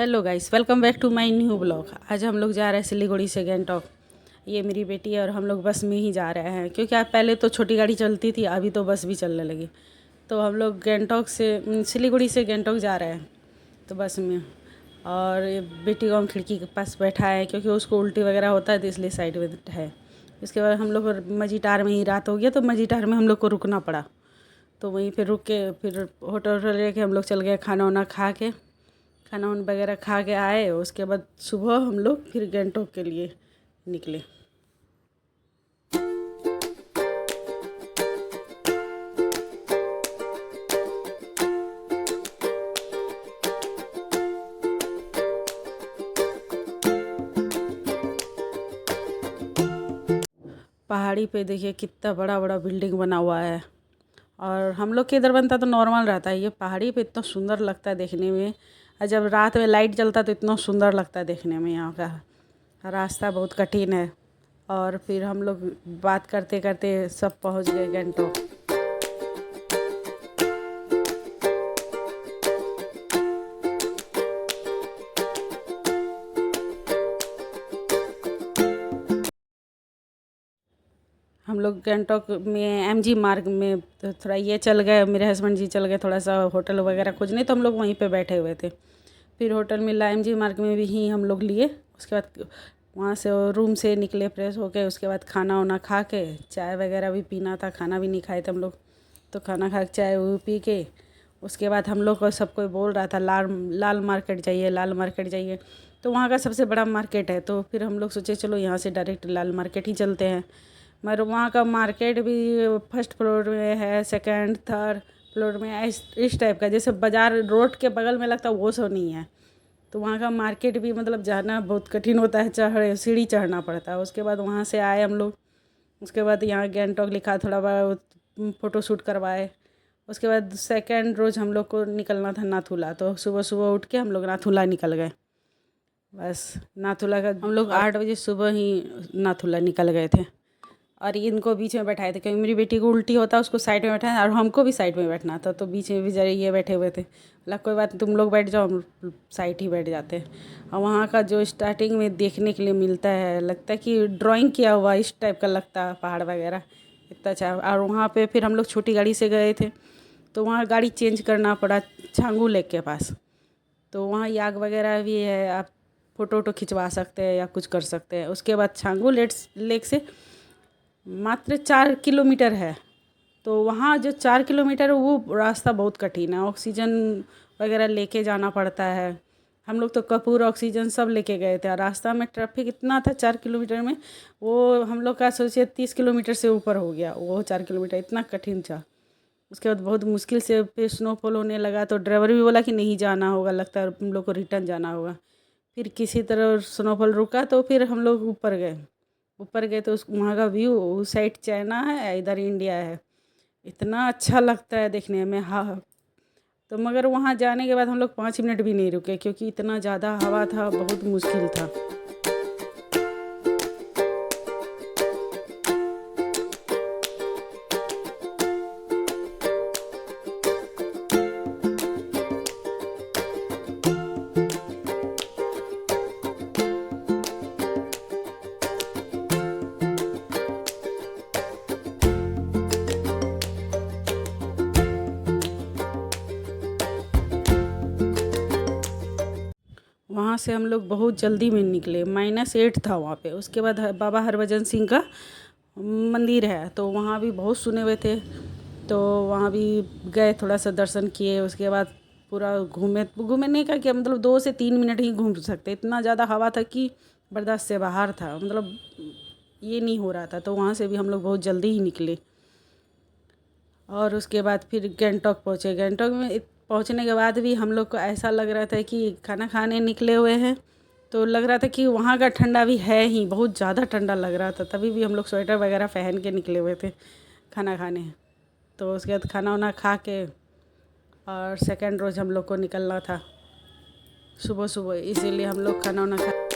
Hello guys, welcome back to my new blog. आज हम लोग जा रहे हैं सिलीगुड़ी से गंगटोक। ये मेरी बेटी है और हम लोग बस में ही जा रहे हैं, क्योंकि आप पहले तो छोटी गाड़ी चलती थी, अभी तो बस भी चलने लगी। तो हम लोग गंगटोक से सिलीगुड़ी से गंगटोक जा रहे हैं तो बस में। और ये बेटी को हम खिड़की के पास बैठा है, क्योंकि उसको उल्टी वगैरह होता है तो इसलिए साइड में है। इसके बाद हम लोग मजीठार में ही रात हो गया, तो मजीठार में हम लोग को रुकना पड़ा। तो वहीं पर रुक के फिर होटल लेके हम लोग चल गए, खाना वाना खा के, खाना वाना वगैरह खा के आए। उसके बाद सुबह हम लोग फिर गंगटोक के लिए निकले। पहाड़ी पे देखिए कितना बड़ा बड़ा बिल्डिंग बना हुआ है। और हम लोग के इधर बनता तो नॉर्मल रहता है, ये पहाड़ी पे इतना सुंदर लगता है देखने में। और जब रात में लाइट जलता तो इतना सुंदर लगता है देखने में। यहाँ का रास्ता बहुत कठिन है। और फिर हम लोग बात करते करते सब पहुँच गए गंगटोक। हम लोग गंगटोक में एमजी मार्ग में तो थोड़ा ये चल गए, मेरे हस्बैंड जी चल गए थोड़ा सा होटल वगैरह खोजने, तो हम लोग वहीं पे बैठे हुए थे। फिर होटल मिला एमजी मार्ग में भी ही हम लोग लिए। उसके बाद वहाँ से रूम से निकले फ्रेश होके। उसके बाद खाना वाना खा के, चाय वगैरह भी पीना था, खाना भी नहीं खाए थे हम लोग। तो खाना खा के चाय वो पी के उसके बाद हम लोग को सब कोई बोल रहा था लाल मार्केट जाइए, लाल मार्केट जाइए। तो वहाँ का सबसे बड़ा मार्केट है, तो फिर हम लोग सोचे चलो यहाँ से डायरेक्ट लाल मार्केट ही चलते हैं। मगर वहाँ का मार्केट भी फर्स्ट फ्लोर में है, सेकंड थर्ड फ्लोर में है, इस टाइप का, जैसे बाज़ार रोड के बगल में लगता है वो सब नहीं है। तो वहाँ का मार्केट भी मतलब जाना बहुत कठिन होता है, सीढ़ी चढ़ना पड़ता है। उसके बाद वहाँ से आए हम लोग। उसके बाद यहाँ गंगटोक लिखा, थोड़ा बड़ा फ़ोटो शूट करवाए। उसके बाद सेकंड रोज़ हम लोग को निकलना था नाथुला। तो सुबह सुबह उठ के हम लोग नाथुला निकल गए। बस नाथुला का हम लोग 8 बजे सुबह ही नाथुला निकल गए थे। और इनको बीच में बैठाए थे, क्योंकि मेरी बेटी को उल्टी होता है, उसको साइड में बैठाया और हमको भी साइड में बैठना था। तो बीच में भी जरा ये बैठे हुए थे, बोला कोई बात नहीं तुम लोग बैठ जाओ, हम साइड ही बैठ जाते हैं। और वहाँ का जो स्टार्टिंग में देखने के लिए मिलता है, लगता है कि ड्राइंग किया हुआ इस टाइप का लगता है, पहाड़ वगैरह इतना अच्छा। और वहाँ पे फिर हम लोग छोटी गाड़ी से गए थे, तो वहाँ गाड़ी चेंज करना पड़ा छांगू लेक के पास। तो वहाँ याक वगैरह भी है, आप फ़ोटो वोटो खिंचवा सकते हैं या कुछ कर सकते हैं। उसके बाद छांगू लेक से मात्र 4 किलोमीटर है। तो वहाँ जो 4 किलोमीटर है वो रास्ता बहुत कठिन है, ऑक्सीजन वगैरह लेके जाना पड़ता है। हम लोग तो कपूर ऑक्सीजन सब लेके गए थे। और रास्ता में ट्रैफिक इतना था 4 किलोमीटर में, वो हम लोग का सोचिए 30 किलोमीटर से ऊपर हो गया वो 4 किलोमीटर, इतना कठिन था। उसके बाद बहुत मुश्किल से फिर स्नोफॉल होने लगा, तो ड्राइवर भी बोला कि नहीं जाना होगा, लगता है हम लोग को रिटर्न जाना होगा। फिर किसी तरह स्नोफॉल रुका तो फिर हम लोग ऊपर गए। ऊपर गए तो उस वहाँ का व्यू, उस साइड चाइना है, इधर इंडिया है। इतना अच्छा लगता है देखने में। हाँ, तो मगर वहाँ जाने के बाद हम लोग 5 मिनट भी नहीं रुके, क्योंकि इतना ज़्यादा हवा था, बहुत मुश्किल था। वहाँ से हम लोग बहुत जल्दी में निकले, -8 था वहाँ पे। उसके बाद बाबा हरभजन सिंह का मंदिर है, तो वहाँ भी बहुत सुने हुए थे। तो वहाँ भी गए, थोड़ा सा दर्शन किए। उसके बाद पूरा घूमने का क्या मतलब 2 से 3 मिनट ही घूम सकते, इतना ज़्यादा हवा था कि बर्दाश्त से बाहर था, मतलब ये नहीं हो रहा था। तो वहाँ से भी हम लोग बहुत जल्दी ही निकले। और उसके बाद फिर गंगटोक पहुँचे। गंगटोक में पहुँचने के बाद भी हम लोग को ऐसा लग रहा था कि खाना खाने निकले हुए हैं, तो लग रहा था कि वहाँ का ठंडा भी है ही, बहुत ज़्यादा ठंडा लग रहा था। तभी भी हम लोग स्वेटर वगैरह पहन के निकले हुए थे खाना खाने। तो उसके बाद खाना वाना खा के और सेकंड रोज़ हम लोग को निकलना था सुबह सुबह, इसीलिए हम लोग खाना वाना खा